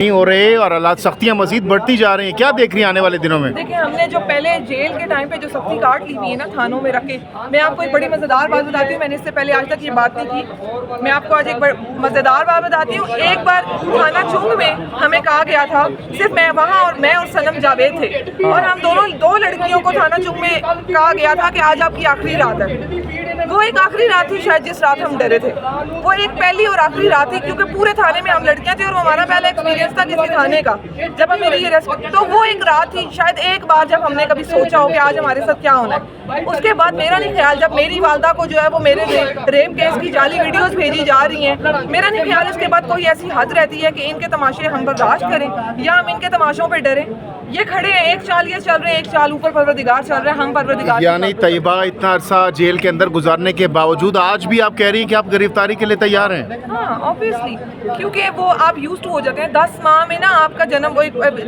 نہیں ہو رہے اور حالات سختیاں مزید بڑھتی جا رہی ہیں، کیا دیکھ رہی ہیں آنے والے دنوں میں؟ دیکھیں ہم نے جو پہلے جیل کے ٹائم پہ جو سختی کاٹ لی ہوئی ہے نا تھانوں میں رکھ کے، میں آپ کو ایک بڑی مزیدار بات بتاتی ہوں، میں نے اس سے پہلے آج تک یہ بات نہیں کی، میں آپ کو آج ایک مزیدار بات بتاتی ہوں۔ ایک بار تھانہ چنگ میں ہمیں کہا گیا تھا، صرف میں وہاں اور میں اور سنم جاوید تھے، اور ہم دونوں دو لڑکیوں کو تھانہ چنگ میں کہا گیا تھا کہ آج آپ کی آخری رات ہے۔ وہ ایک آخری رات تھی شاید جس رات ہم ڈرے تھے، وہ ایک پہلی اور آخری رات تھی، کیونکہ پورے تھانے میں ہم لڑکیاں تھیں اور وہ ہمارا پہلا ایکسپیرینس تھا کسی تھانے کا جب ہم میری یہ ریسپیکٹ، تو وہ ایک رات تھی شاید ایک بار جب ہم نے کبھی سوچا ہو کہ آج ہمارے ساتھ کیا ہونا ہے۔ اس کے بعد میرا نہیں خیال جب میری والدہ کو جو ہے وہ میرے ریپ کیس کی جعلی ویڈیوز بھیجی جا رہی ہیں، میرا نہیں خیال اس کے بعد کوئی ایسی حد رہتی ہے کہ ان کے تماشے ہم برداشت کریں یا ہم ان کے تماشوں پہ ڈریں۔ یہ کھڑے ہیں، ایک چال یہ چل رہے ہیں، ایک چال اوپر پروردگار چل رہے ہیں، ہم پروردگار یعنی طیبہ اتنا عرصہ جیل کے اندر گزارنے کے باوجود آج بھی آپ کہہ رہی ہیں کہ آپ گرفتاری کے لیے تیار ہیں؟ ہاں آبویسلی، کیونکہ وہ آپ یوز ٹو ہو جاتے ہیں۔ 10 ماہ میں نا آپ کا جنم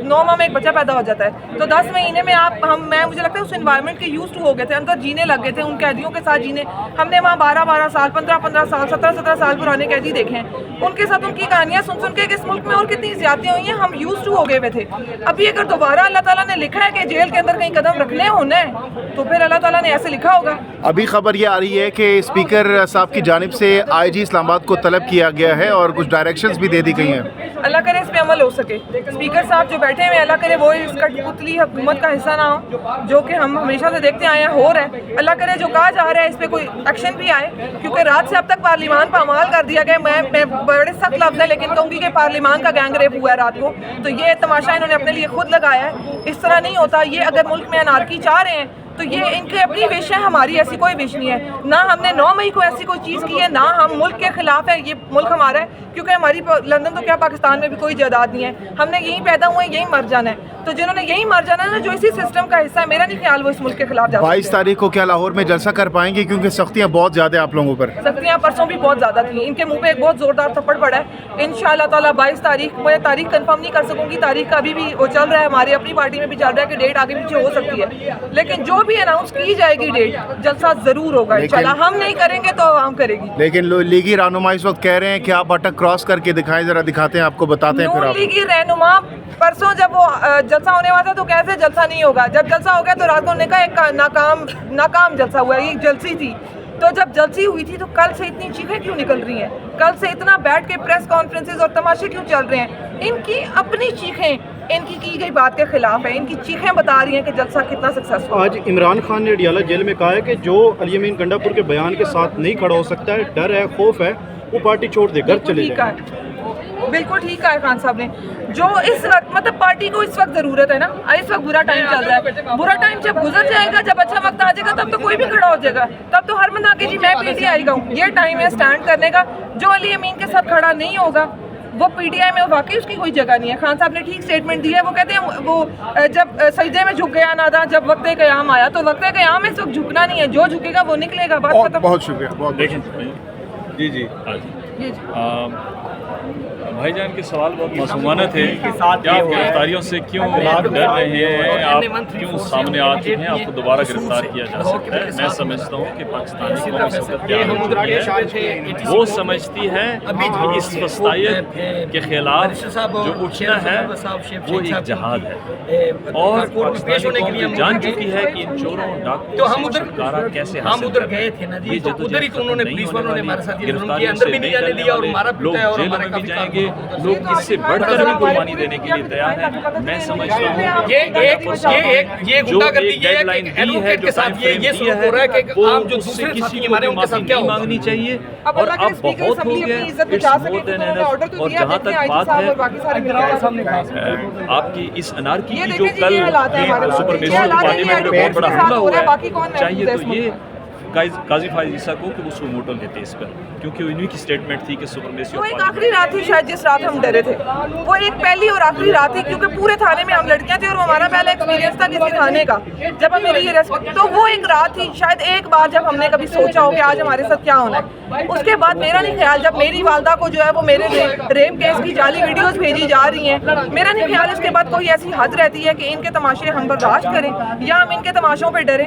9 ماہ میں ایک بچہ پیدا ہو جاتا ہے، تو 10 مہینے میں میں مجھے لگتا ہے اس انوائرمنٹ کے یوز ٹو ہو گئے تھے، اندر جینے لگ گئے تھے، ان قیدیوں کے ساتھ جینے۔ ہم نے وہاں 12 سال 15 سال 17 سال پرانے قیدی دیکھے ہیں، ان کے ساتھ ان کی کہانیاں سن کے کہ اس ملک میں اور کتنی زیادتیاں ہوئی ہیں، ہم یوز ٹو ہو گئے ہوئے تھے۔ ابھی اگر دوبارہ اللہ تعالیٰ نے لکھا ہے کہ جیل کے اندر کہیں قدم رکھنے ہونا ہے تو پھر اللہ تعالیٰ نے ایسے لکھا ہوگا۔ ابھی خبر یہ آ رہی ہے کہ اسپیکر صاحب کی جانب سے آئی جی اسلام آباد کو طلب کیا گیا ہے اور کچھ ڈائریکشنز بھی دے دی گئی ہیں۔ اللہ کرے اس پہ عمل ہو سکے۔ اسپیکر صاحب جو بیٹھے ہوئے، اللہ کرے وہ اس کٹ پتلی حکومت کا حصہ نہ ہو جو کہ ہم ہمیشہ سے دیکھتے آئے ہیں ہو رہا ہے۔ اللہ کرے جو کہا جا رہا ہے اس پہ کوئی ایکشن بھی آئے، کیونکہ رات سے اب تک پارلیمان پامال کر دیا گیا۔ میں بڑے سخت لفظ ہے لیکن کہوں گی کہ پارلیمان کا گینگ ریپ ہوا ہے رات کو، تو یہ تماشا انہوں نے اپنے لیے خود لگایا ہے۔ اس طرح نہیں ہوتا، یہ اگر ملک میں انارکی چاہ رہے ہیں تو یہ ان کی اپنی وش ہے، ہماری ایسی کوئی وش نہیں ہے۔ نہ ہم نے 9 مئی کو ایسی کوئی چیز کی ہے، نہ ہم ملک کے خلاف ہے۔ یہ ملک ہمارا ہے، کیونکہ ہماری لندن تو کیا پاکستان میں بھی کوئی جائیداد نہیں ہے، ہم نے یہیں پیدا ہوئے ہیں، یہیں مر جانا ہے۔ تو جنہوں نے یہیں مر جانا ہے نا، جو اسی سسٹم کا حصہ ہے، میرا نہیں خیال وہ اس ملک کے خلاف جا سکتے۔ 22 تاریخ کو کیا لاہور میں جلسہ کر پائیں گے؟ کیونکہ سختیاں بہت زیادہ آپ لوگوں پر۔ سختیاں پرسوں بھی بہت زیادہ تھیں، ان کے منہ پہ ایک بہت زوردار تھپڑ پڑا ہے۔ انشاءاللہ تعالیٰ 22 تاریخ، میں تاریخ کنفرم نہیں کر سکوں گی، تاریخ کا ابھی بھی وہ چل رہا ہے، ہماری اپنی پارٹی میں بھی چل رہا ہے کہ ڈیٹ آگے پیچھے ہو سکتی ہے، لیکن جو بھی اناؤنس کی جائے گی ڈیٹ، جلسہ ضرور ہوگا انشاءاللہ۔ ہم نہیں کریں گے تو عوام کرے گی۔ لیکن لیگی رہنما اس وقت کہہ رہے ہیں کہ آپ اٹک کراس کر کے دکھائیں، ذرا دکھاتے ہیں آپ کو، بتاتے ہیں پھر آپ۔ لیگی رہنما پرسوں جب وہ جلسہ ہونے والا تھا تو کیسے جلسہ نہیں ہوگا، جب جلسہ ہو گیا تو رات کو نے کہا ایک ناکام جلسہ ہوا ہے، یہ جلسی تھی۔ تو جب جلسی ہوئی تھی تو کل سے اتنی چیخیں کیوں نکل رہی ہیں؟ کل سے اتنا بیٹھ کے پریس کانفرنسز اور تماشے کیوں چل رہے ہیں؟ ان کی اپنی چیخیں ان کی گئی بات کے خلاف ہے، ان کی چیخیں بتا رہی ہیں کہ جلسہ کتنا سکسیسفل۔ آج عمران خان نے اڈیالہ جیل میں کہا ہے کہ جو علی امین گنڈا پور کے بیان کے ساتھ نہیں کھڑا ہو سکتا ہے، ڈر ہے، خوف ہے، وہ پارٹی چھوڑ دے، گھر چلے جائے۔ بالکل ٹھیک کہا ہے خان صاحب نے۔ جو اس وقت مطلب پارٹی کو اس وقت ضرورت ہے نا، اس وقت برا ٹائم چل رہا ہے، برا ٹائم جب گزر جائے گا، جب اچھا وقت آ جائے گا، تب تو کوئی بھی کھڑا ہو جائے گا، تب تو ہر بندہ کہ جی میں پی ٹی آئی کا ہوں۔ یہ ٹائم ہے اسٹینڈ کرنے کا۔ جو علی امین کے ساتھ کھڑا نہیں ہوگا وہ پی ٹی آئی میں واقعی اس کی کوئی جگہ نہیں ہے۔ خان صاحب نے ٹھیک اسٹیٹمنٹ دی ہے، وہ کہتے ہیں وہ جب سجدے میں جھک گیا نادا، جب وقت قیام آیا، تو وقت قیام اس وقت جھکنا نہیں ہے، جو جھکے گا وہ نکلے گا۔ بات ختم۔ بہت شکریہ، بہت دیکھیں جی بھائی جان کے سوال بہت معصومانہ تھے کہ آپ گرفتاریوں سے کیوں ڈر رہے ہیں، آپ کیوں سامنے آ چکے ہیں، آپ کو دوبارہ گرفتار کیا جا سکتا ہے۔ میں سمجھتا ہوں کہ پاکستانی قوم اس وقت تیار ہو چکی ہے، وہ سمجھتی ہے کہ اس فسطائیت کے خلاف جو اٹھنا ہے وہ ایک جہاد ہے، اور پاکستانی قوم جان چکی ہے کہ ان چوروں ڈاکوؤں سے چھٹکارا کیسے حاصل کرنا ہے۔ یہ جدوجہد ختم نہیں ہونے والی، گرفتاریوں سے نہیں ڈرنے والے لوگ جیلوں میں بھی جائیں گے، لوگ اس سے بڑھ کر بھی قربانی دینے کے لیے تیار ہیں۔ میں سمجھتا ہوں یہ گنڈا گردی یہ ہے کہ ایڈوکیٹ کے ساتھ یہ سلوک ہو رہا ہے کہ عام جو دوسرے ساتھی ہمارے ان کے ساتھ کیا مانگنی چاہیے، اور اب بہت ہو گیا۔ اور جہاں تک بات ہے آپ کی اس انارکی کی، جو کل سپرمیسور پارلیمنٹ میں بہت بڑا حملہ ہوا ہے، چاہیے تو یہ قاضی فائز عیسیٰ کو کہ وہ سو موٹو لیتے اس پر، کیونکہ انہی کی سٹیٹمنٹ تھی کہ سپرمیسی۔ وہ ایک آخری رات تھی شاید جس رات ہم ڈرے تھے، وہ ایک پہلی اور آخری رات تھی، کیونکہ پورے تھانے میں ہم لڑکیاں تھیں اور وہ ہمارا پہلا ایکسپیرینس تھا کسی تھانے کا جب ہم میری یہ ریسپیکٹ، تو وہ ایک رات تھی شاید ایک بار جب ہم نے کبھی سوچا ہو کہ آج ہمارے ساتھ کیا ہونا ہے۔ اس کے بعد میرا نہیں خیال جب میری والدہ کو جو ہے وہ میرے ریپ کیس کی جعلی ویڈیوز بھیجی جا رہی ہیں، میرا نہیں خیال اس کے بعد کوئی ایسی حد رہتی ہے کہ ان کے تماشے ہم برداشت کریں یا ہم ان کے تماشوں پہ ڈریں۔